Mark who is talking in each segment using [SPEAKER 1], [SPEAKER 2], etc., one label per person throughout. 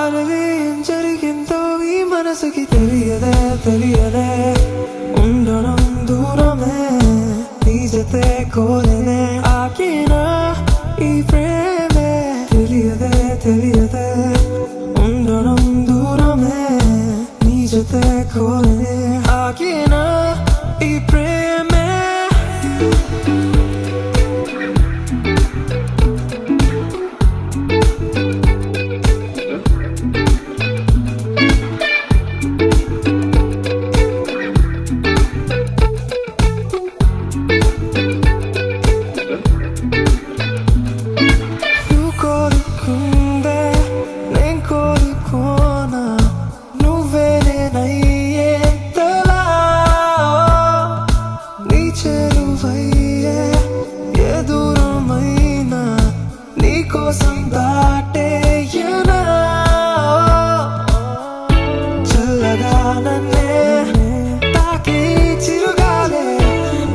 [SPEAKER 1] అలలి ఏం జరిగిందో ఈ మనసుకి తెలియదే తెలియదే ఉండడం దూరమే నీ జతే కోరనే ఆకినా ఈ ప్రేమే తెలియదే తెలియదే ఉండడం దూరమే నీ జతే కోరనే ఆకినా ఈ ప్రేమే కోసం దాటేయనా చల్లగా నన్నే తాకి చిరుగాలే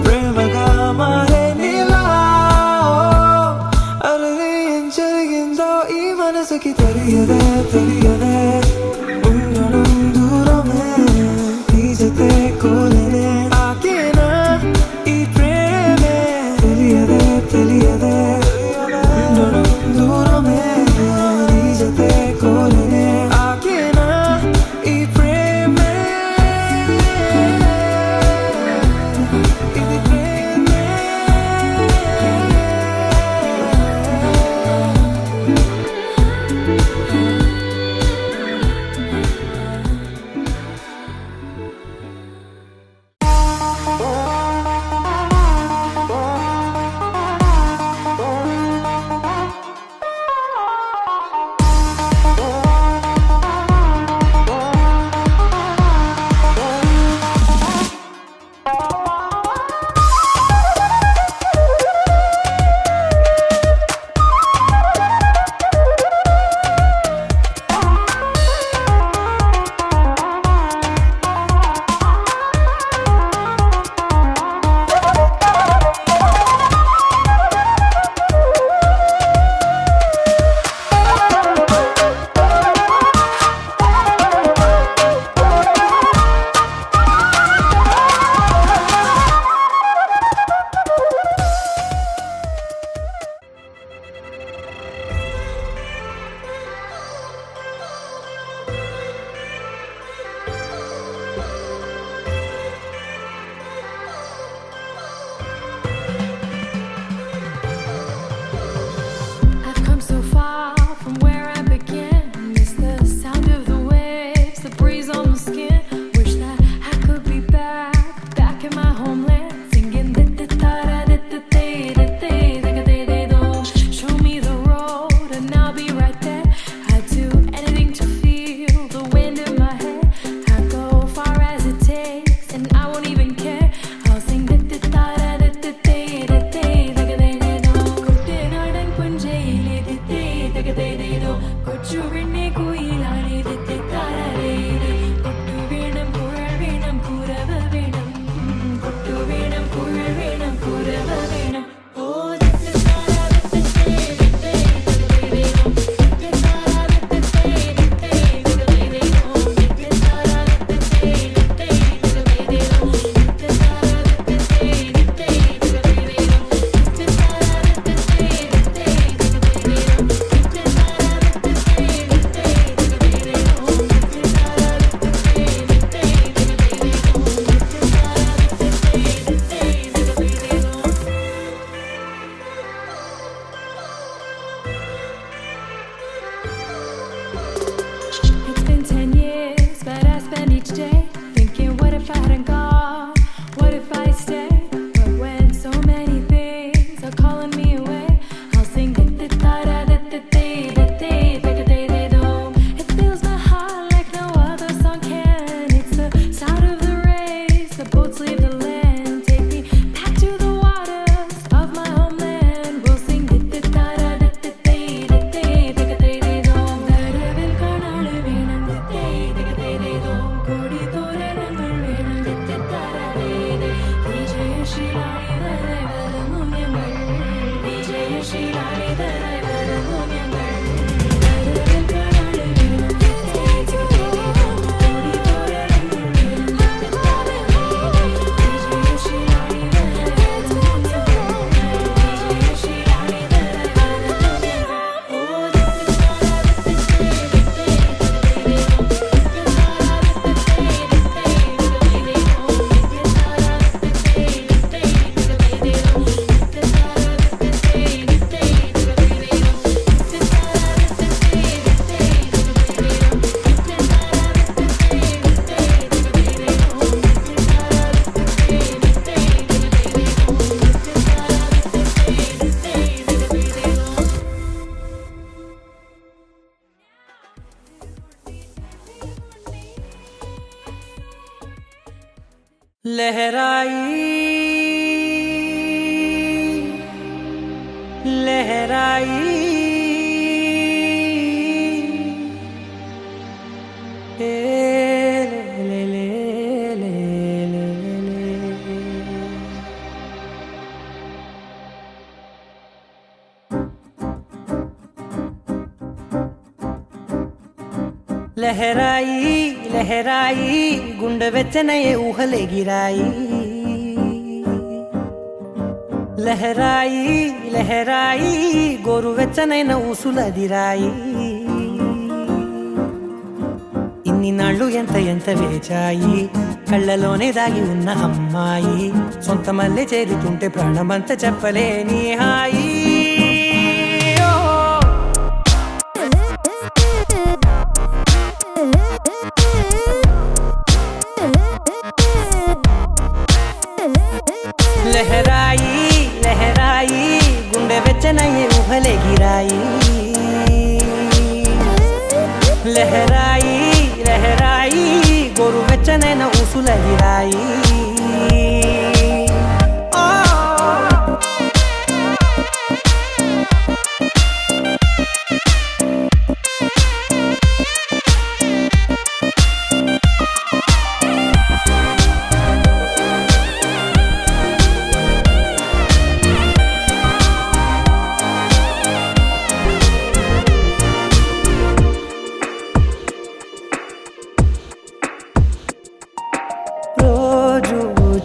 [SPEAKER 1] ప్రేమగా మారే నీలా అలలి ఏం జరిగిందో ఈ మనసుకి తెలియదే తెలియదే ఉండడం దూరమే నీ జతే కోరనే ఆకేనా ఈ ప్రేమే తెలియదే తెలియదే దూరమే నీ జతే కోరనే ఆకేనా ఈ ప్రేమే ఇది ప్రేమే
[SPEAKER 2] लहराई लहराई ए, ले, ले, ले, ले, ले, ले। लहराई लहराई गुंड వెచ్చనయే ఊహలెగిరాయి లహరాయి లహరాయి గోరువెచ్చనైన ఊసులదిరాయి ఇన్ని నాళ్ళు ఎంత వేచాయి కళ్ళలోనే దాగి ఉన్న అమ్మాయి సొంత మల్లె చేరుతుంటే ప్రాణమంతా చెప్పలేని హాయి लहराई लहराई गुंडे వెచ్చనయే ఊహలెగిరాయి లహరాయి లహరాయి గోరువెచ్చనైన ఊసులదిరాయి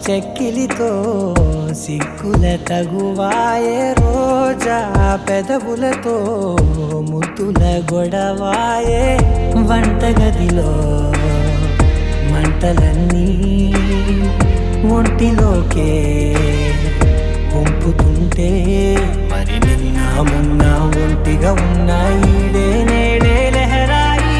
[SPEAKER 2] చెక్కిలితో సిగ్గుల తగువాయే రోజా పెదవులతో ముద్దుల గొడవాయే వంటగదిలో మంటలన్నీ ఒంటిలోకే వంపుతుంటే మరి నిన్న మొన్న ఒంటిగా ఉన్న ఈడే నేడే లహరాయి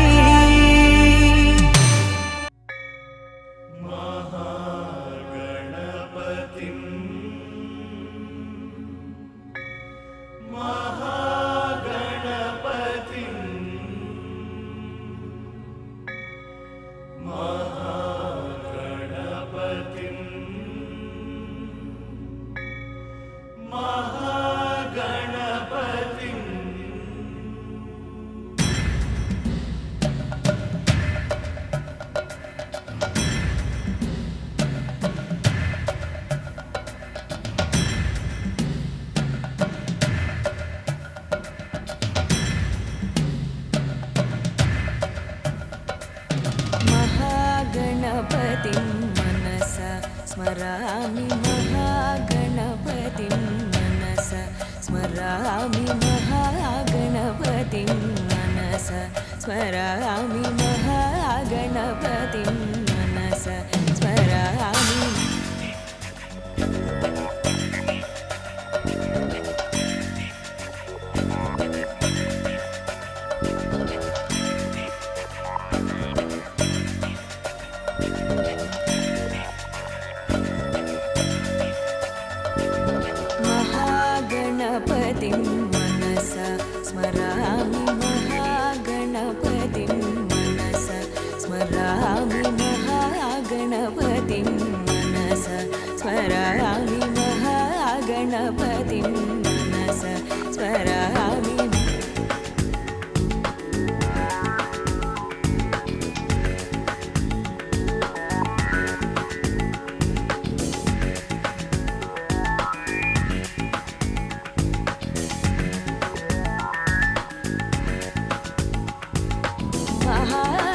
[SPEAKER 3] महागणपतिं मनसा स्मरामि महागणपतिं मनसा स्मरामि महागणपतिं मनसा स्मरामि महागणपतिं मनसा स्मरामि महागणपतिं मनसा स्मरामि महागणपतिं मनसा स्मरामि महागणपतिं मनसा स्मरामि महागणपतिं मनसा स्मरामि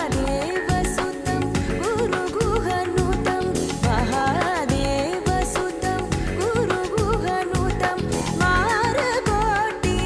[SPEAKER 3] महादेवसुतं गुरुगुहनुतं महादेवसुतं गुरुगुहनुतं मारकोटि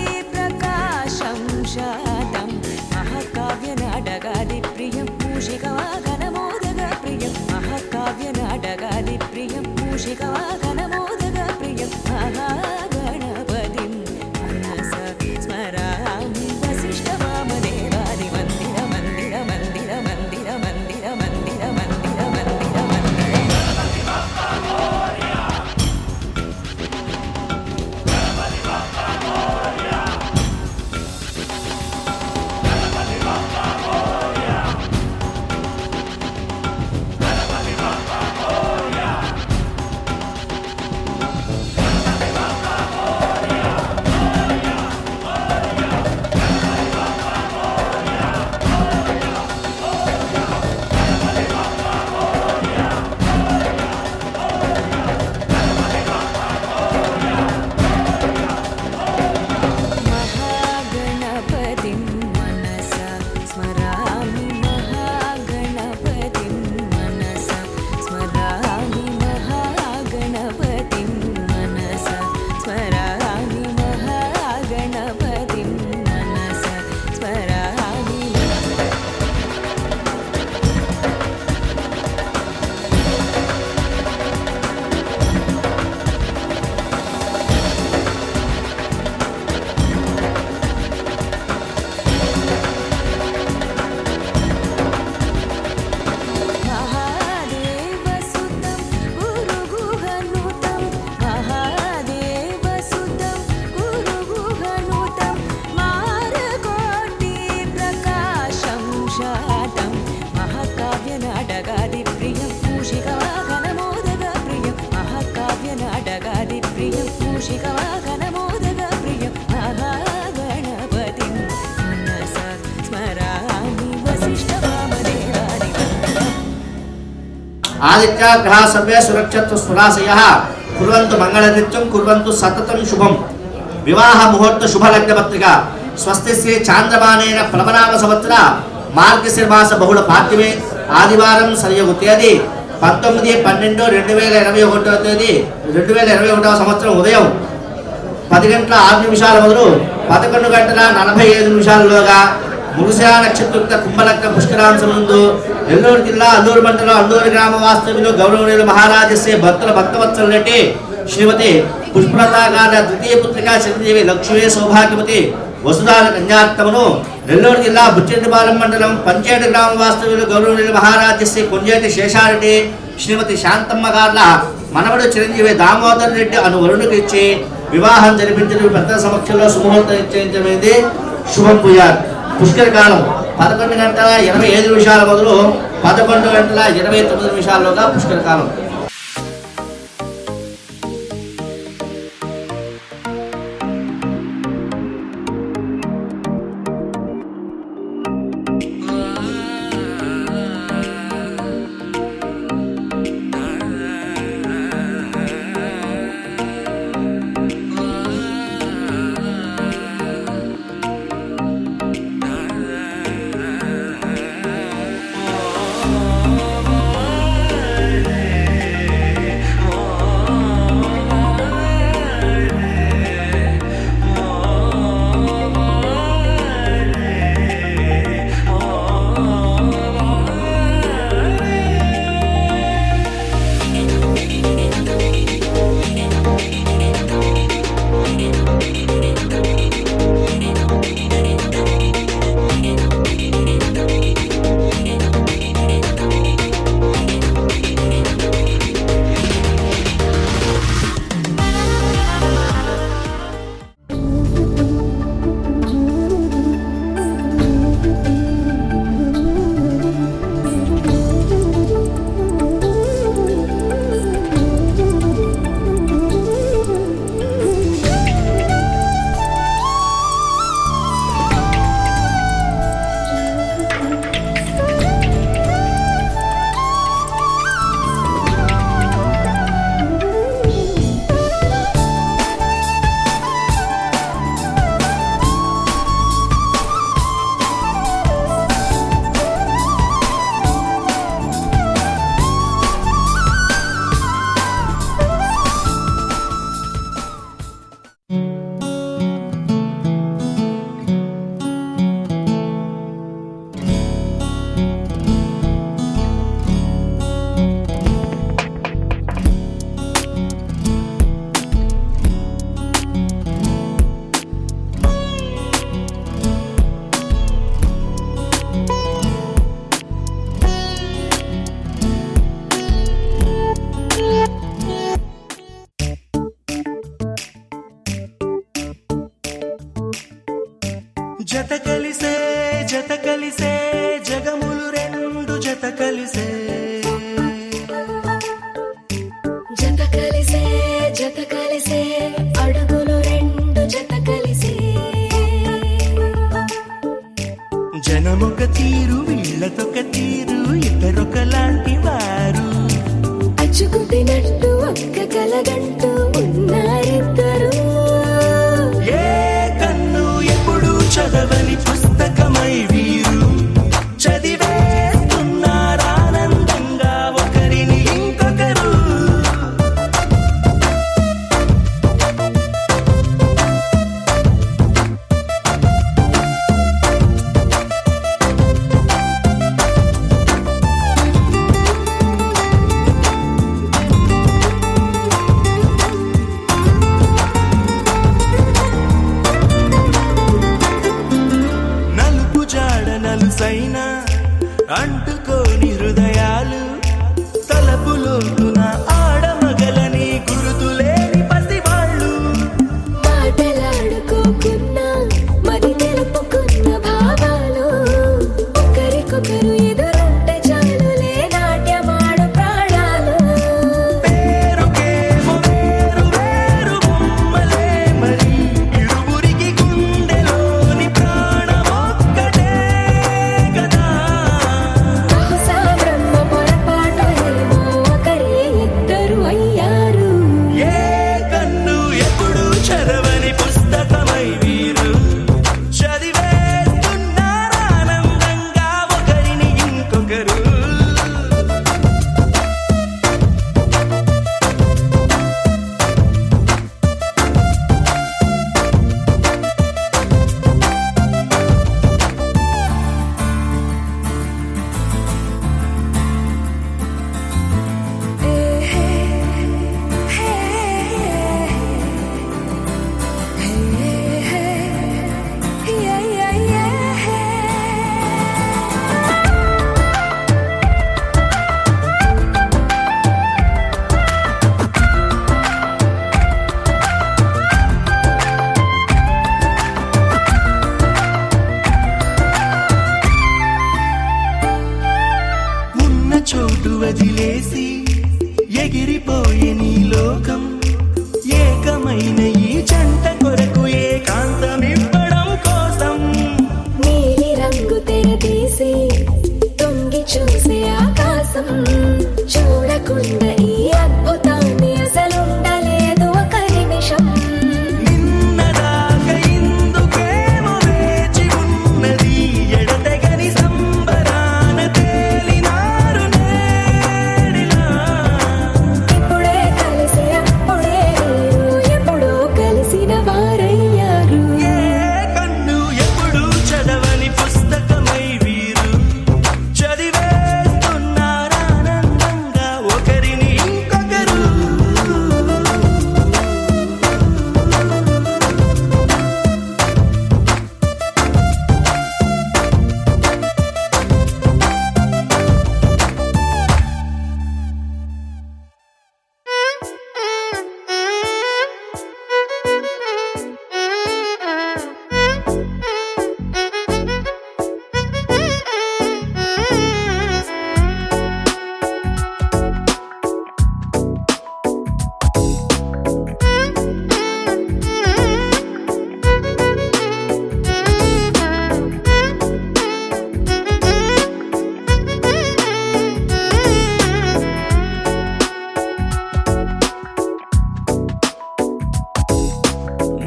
[SPEAKER 3] విష్ణవామదేవాని వందనం.
[SPEAKER 4] ఆదిత్యాగ్రహ సర్వే సురక్షత్వ స్వరాశయ కుర్వంతు మంగళనిత్యం కుర్వంతు సతతం శుభం. వివాహ ముహూర్త శుభలగ్న పత్రిక స్వస్తి శ్రీ చాంద్రమానేన ప్లవనామ సంవత్సర మార్గశిర్మాస బహుళ పాఠ్యమే ఆదివారం సరియగు తేదీ 19/12/2021 తేదీ 2021 సంవత్సరం ఉదయం 10:06 మొదలు 11:45 మురుసా నక్షత్ర కుంభలగ్న పుష్కరాంశ ముందు నెల్లూరు జిల్లా అల్లూరు మండలం అల్లూరు గ్రామ వాస్తవ్యులు గౌరవనీయులు మహారాజస్య భక్తుల భక్తవత్సల రెడ్డి శ్రీమతి పుష్పలతా గారి ద్వితీయ పుత్రిక చిరంజీవి లక్ష్మీ సౌభాగ్యవతి వసుధాల కన్యాత్తమును నెల్లూరు జిల్లా బుచ్చెట్టిపాలెం మండలం పంచేటి గ్రామ వాస్తవ్యులు గౌరవనీయులు మహారాజస్య కొంజేటి శేషారెడ్డి శ్రీమతి శాంతమ్మ గార్ల మనవడు చిరంజీవి దామోదర్ రెడ్డి అను వరుణుకి ఇచ్చి వివాహం జరిపించిన పెద్దల సమక్షంలో శుభముహూర్తం నిశ్చయించమైంది. శుభం పూజార్. పుష్కర కాలం 11:25 మొదలు 11:29 పుష్కర కాలం.
[SPEAKER 1] జత కలిసే జగములు రెండు జత కలిసే
[SPEAKER 3] జత కలిసే అడుగులు రెండు జత కలిసే
[SPEAKER 1] జనమొక తీరు వీళ్ళతొక తీరు ఇద్దరొకలాంటి వారు
[SPEAKER 3] అచ్చుకుతినట్టు ఒక్క కలగంటూ ఉన్నారిద్దరు
[SPEAKER 1] ఏ కన్ను ఎప్పుడు చదవని పుస్తకమై వీరు చదివేస్తున్నారానందంగా ఒకరిని ఇంకొకరు అంటుకోని హృదయాలు తలపులోతున ఆడమగలని గురుతులేని పసివాళ్ళు
[SPEAKER 3] మాటలాడుకోకున్నా మరి తెలుపుకున్న భావాలు ఒకరికొకరు ఎదురుంటే చాలులే నాట్యమాడు ప్రాణాలు
[SPEAKER 1] పేరుకేమో వేరు వేరు బొమ్మలే మరి ఇరువురికి గుండెలోని ప్రాణమొక్కటే కదా చోటు వదిలేసి ఎగిరిపోయే నీ లోకం ఏకమైన ఈ జంట కొరకు ఏకాంతమివ్వడం కోసం
[SPEAKER 3] నీలి రంగు తెరదీసి తొంగి చూసే ఆకాశం చూడకుండా ఈ అద్భుతాన్ని అసలుండలేదు ఒక నిమిషం
[SPEAKER 1] నిన్నదాకా ఇందుకేమో వేచి ఉన్నది ఎడతెగని సంబరాన తేలినారు నేడిలా
[SPEAKER 3] ఇప్పుడే కలిసి అప్పుడే లేరు ఎప్పుడో కలిసిన వారయ్యారు
[SPEAKER 1] ఏ కన్ను ఎప్పుడు చదవని పుస్తకమై వీరు చదివేస్తున్నారానందంగా ఒకరిని ఇంకొకరు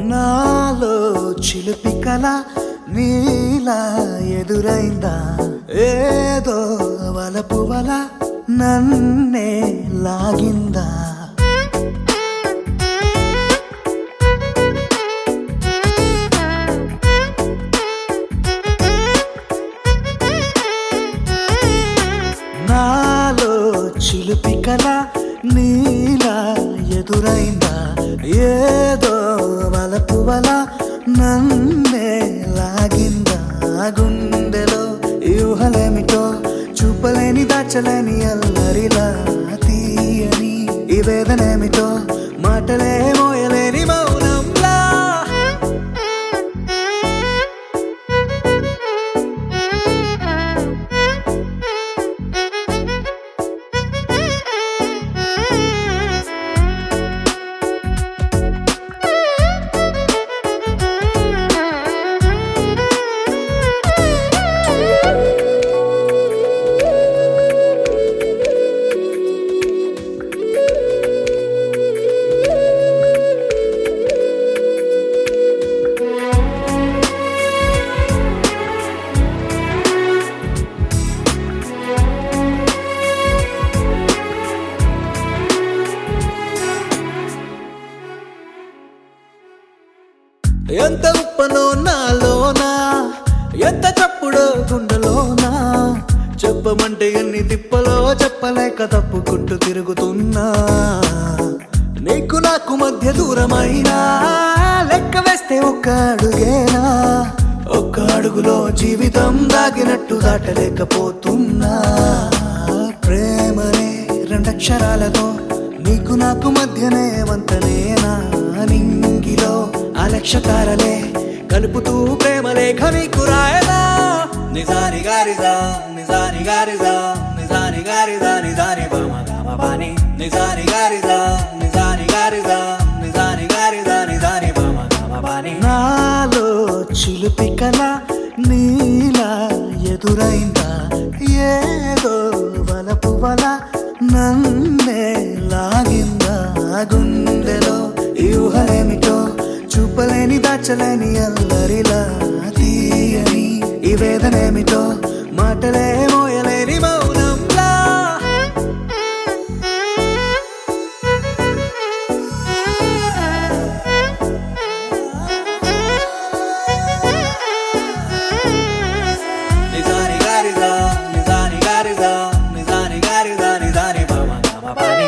[SPEAKER 2] నాలో చిలిపి కల నీలా ఎదురైందా ఏదో వలపు వల నన్నే లాగిందా నాలో చిలిపి కల నీలా ఎదురైందా ఏదో వలపు వల నన్నే లాగిందా గుండెలో ఊహలేమిటో చూపలేని దాచలేని అల్లరిలా తీయని ఈ వేదనేమిటో మాటలే మోయలేని మౌనంలా ఎంత ఉప్పనో నాలోనా ఎంత చప్పుడో గుండెలోనా చెప్పమంటే ఎన్ని తిప్పలో చెప్పలేక తప్పుకుంటూ తిరుగుతున్నా నీకు నాకు మధ్య దూరమైనా లెక్క వేస్తే ఒక్క అడుగేనా ఒక్క అడుగులో జీవితం దాగినట్టు దాటలేకపోతున్నా ప్రేమనే రెండక్షరాలతో నీకు నాకు మధ్యనే వంతనేనా నింగిలో అలక్షతారలే కలుపుతూ ప్రేమ లేఖ నీకు రాయదా నిజాని గారిజా నిజాని గారిజా నిజాని గారిజా నిజాని బామ గామ బాని నిజాని గారిజా నిజాని గారిజా నిజాని గారిజా నిజాని బామ గామ బాని నాలో చిలిపి కల నీలా ఎదురైందా ఏదో వలపు వల నన్నే లాగిందా గుండెలో ఊహలేమిటో చూపలేని దాచలేని అల్లరిలా తీయని ఈ వేదనేమిటో మాటలే మోయలేని మౌనంలా నిజాని గారిజా నిజాని గారిజా నిజాని గారిజా నిజాని బామ గామ బాని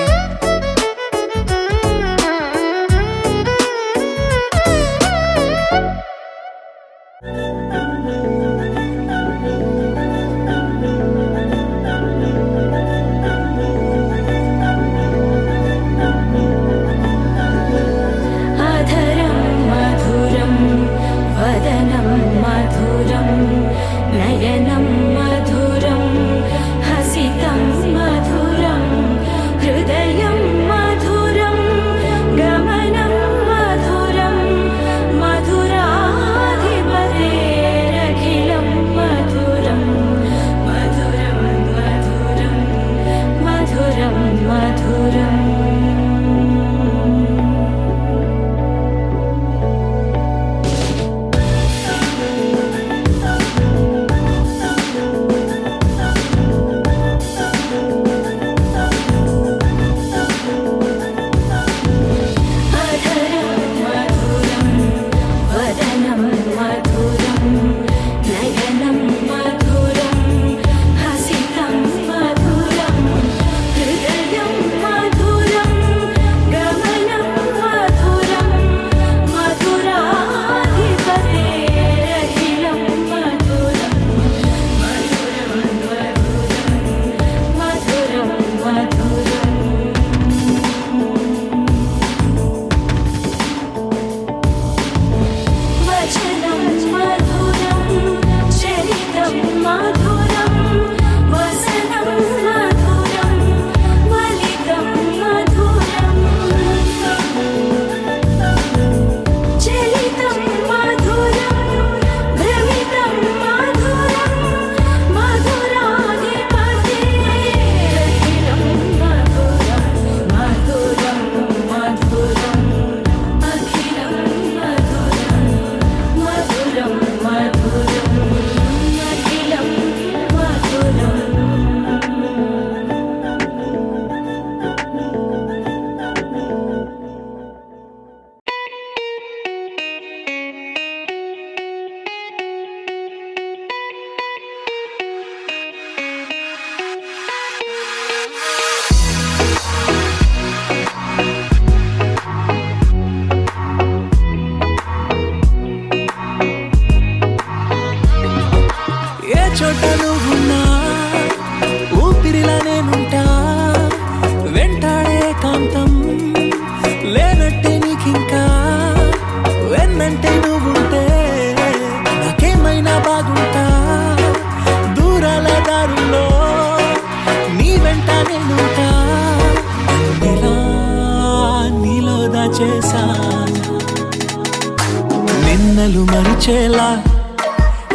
[SPEAKER 5] మరిచేలా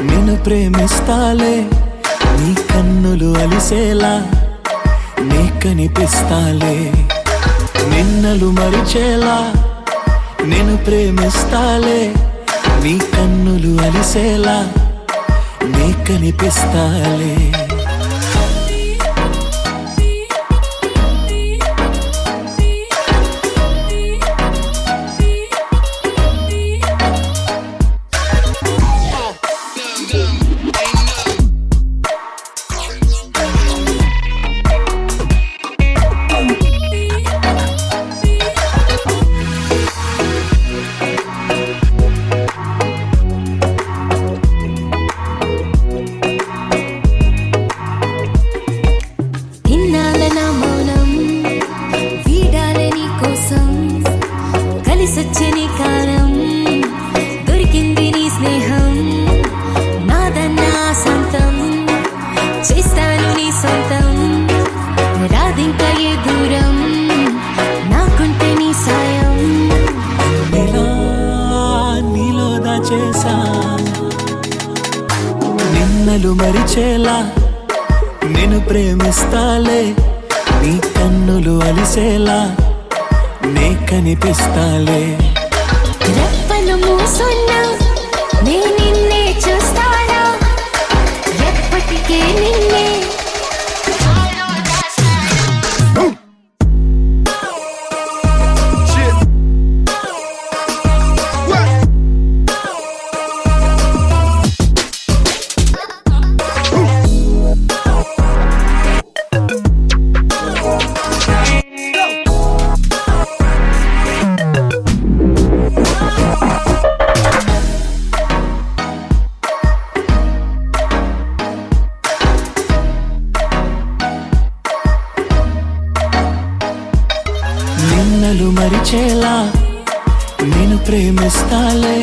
[SPEAKER 5] నిన్ను ప్రేమిస్తాలే, నీ కన్నులు అలిసేలా నీ కనిపిస్తాలే. నిన్నలు మరిచేలా నిన్ను ప్రేమిస్తాలే, నీ కన్నులు అలిసేలా నీ కనిపిస్తాలే.
[SPEAKER 3] ఇన్నాళ్ళ నా మౌనం వీడాలని కోసం కలిసొచ్చే నీ కాలం దొరికింది నీ స్నేహం నాదన్నా సొంతం చేస్తాను నీ సొంతం రాదింక ఏ దూరం నాకుంటే నీ సాయం
[SPEAKER 5] ఇలా నీలో దాచేసా నిన్నలు మరిచేలా నిన్ను ప్రేమిస్తాలే, నీ కన్నులు అలిసేలా నీ కనిపిస్తాలే.
[SPEAKER 3] రెప్పలు మూసున్నా నే నిన్నే చూస్తానా ఎప్పటికే నిన్నే
[SPEAKER 5] నిన్నలు మరిచేలా నేను ప్రేమిస్తాలే,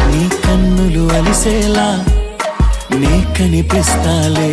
[SPEAKER 5] నీ కన్నులు అలిసేలా నీ కనిపిస్తాలే.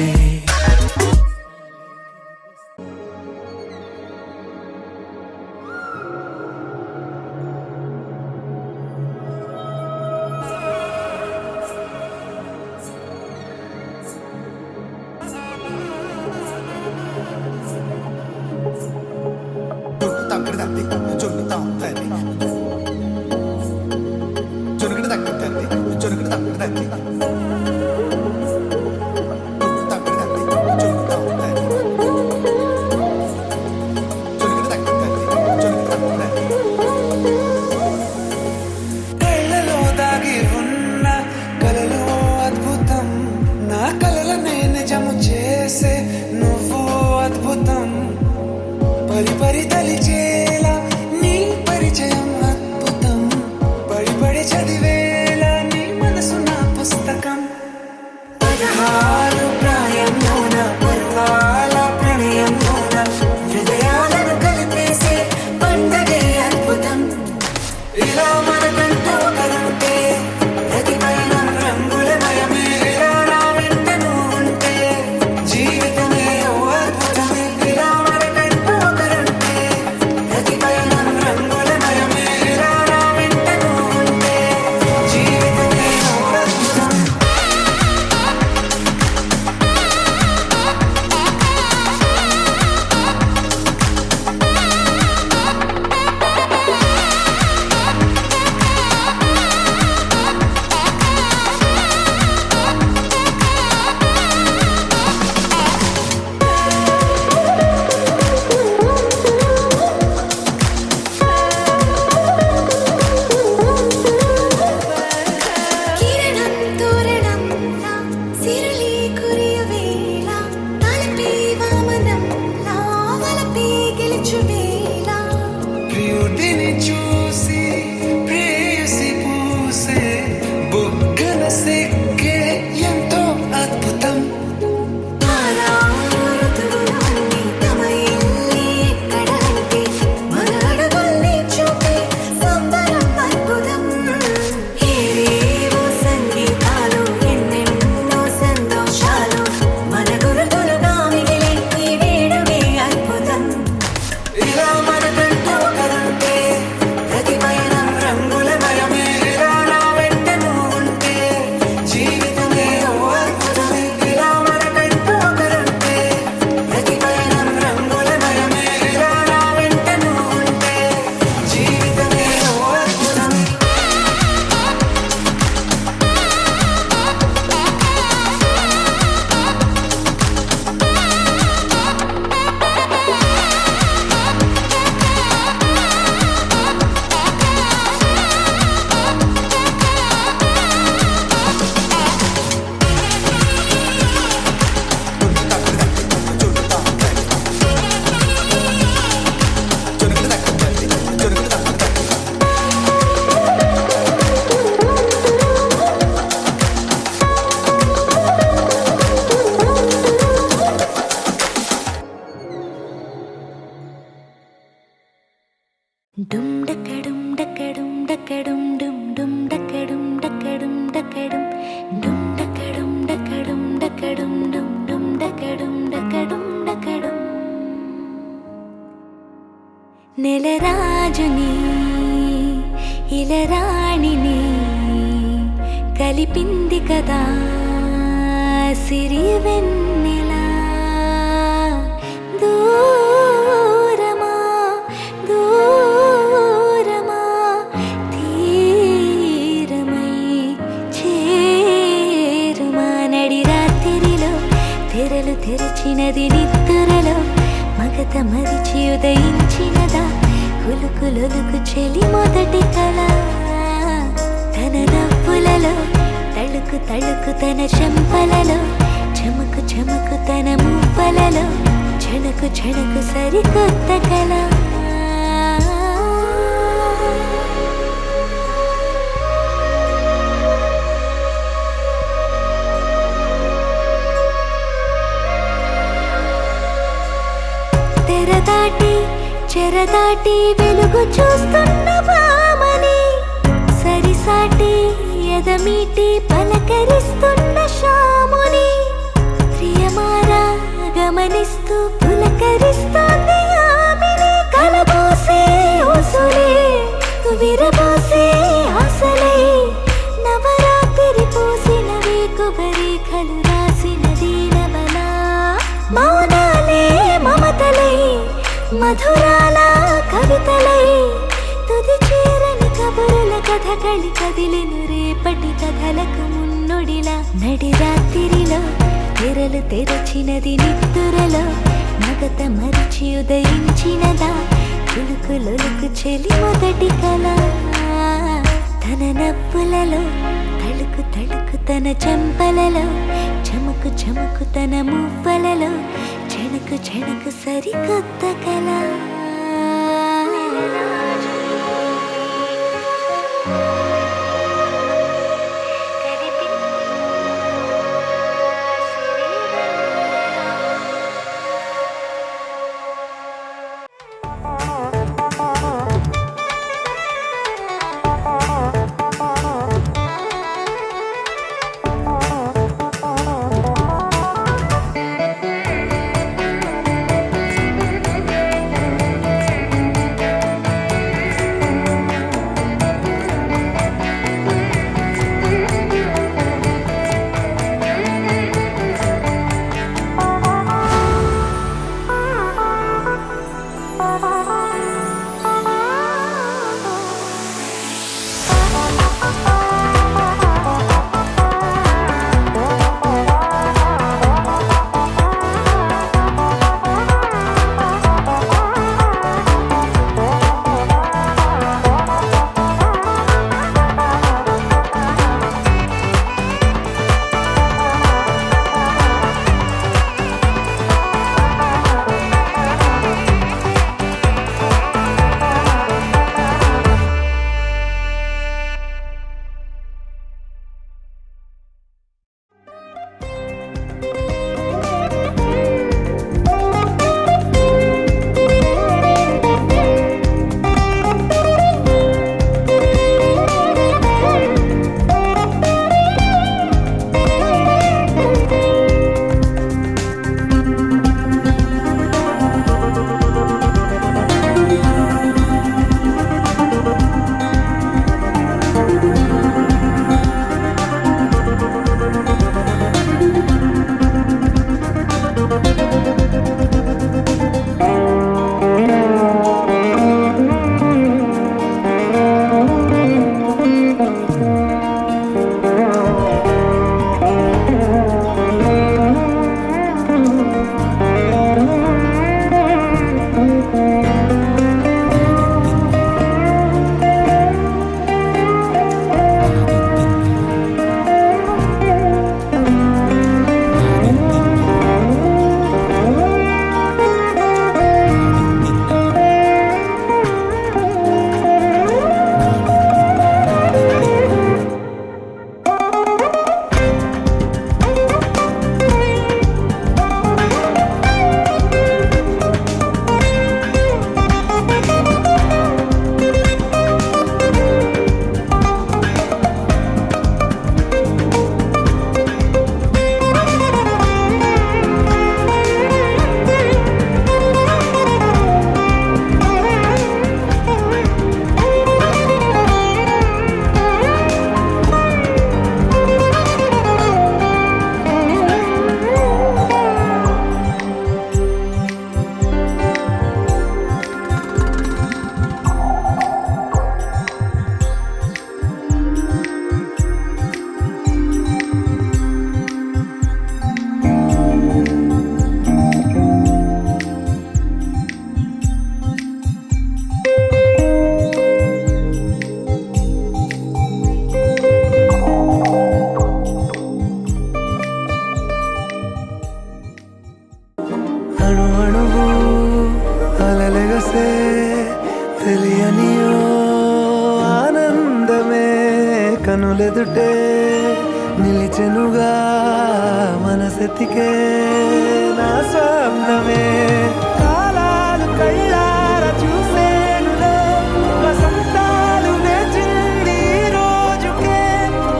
[SPEAKER 1] కళ్ళలో దాగి ఉన్న కలలు అద్భుతం, నా కలలనే నిజము చేసే నువ్వు అద్భుతం. పరి పరి తలిచేలా నీ పరిచయం అద్భుతం, పడి పడి చదివేలా నీ మనసు నా పుస్తకం.
[SPEAKER 3] నెలరాజుని ఇలరాణిని కలిపింది కదా సిరి వెన్నెలా. దూరమా దూరమా తీరమై చేరుమా. నడి రాత్రిలో తెరలు తెరచినది నిద్దురలో మగత మరిచి ఉదయించినదా కులుకులొలుకు చెలి మొదటి కళ. తన నవ్వులలో తళుకు తళుకు తన చెంపలలో చమకు చమకు తన మువ్వలలో చెణకు చెణకు సరికొత్త కళ. తెరదాటి చెరదాటి వెలుగు చూస్తున్న భామని సరిసాటి ఎదమీటి పలకరిస్తున్న శాముని ప్రియమారా గమనిస్తూ పులకరిస్తోంది ఆమెని. కలబోసే ఊసులే విరబోసే ఆశలే నవరాత్రి పూసిన వేకుబరేఖలు రాసిన దీనబల. మౌనాలే మమతలై మధురాల కవితలై తుది చేరని కబురుల కథ కళి కదిలిను రేపటి కథలకు మున్నుడిలా. నడి రాత్రిలో తెరలు తెరచినది నిద్దురలో మగత మరిచి ఉదయించినదా కులుకులొలుకు చెలి మొదటి కళ. తన నవ్వులలో తళుకు తళుకు తన చెంపలలో చమకు చమకు తన మువ్వలలో చెణకు చెణకు సరికొత్త కళ.
[SPEAKER 1] అణు అణువు అలలెగసే తెలియనియో ఆనందమే కనులెదుటే నిలిచెనుగా మనసెతికే నా స్వప్నమే కాలాలు కళ్ళార చూసేనులే వసంతాలు వేచింది ఈ రోజుకే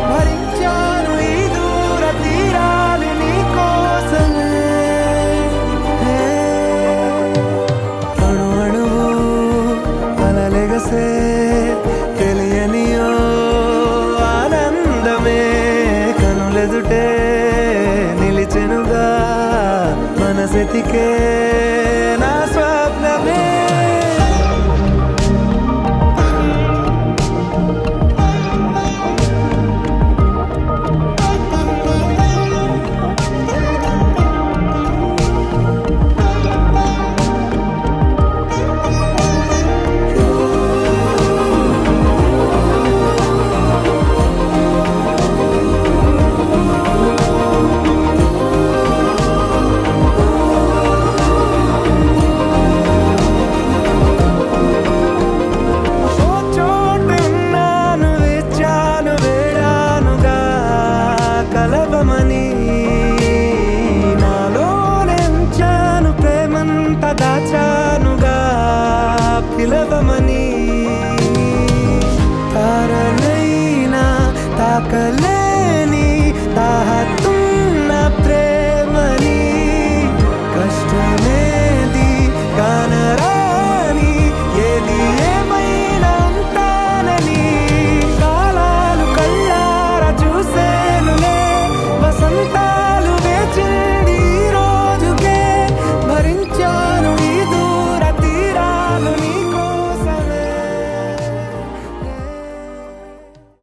[SPEAKER 1] భరించాను ఈ దూర తీరాలు నీ కోసమే అణు అణువు అలలెగసే తెలియనియో ఆనందమే కనులెదుటే నిలిచెనుగా మనసెతికే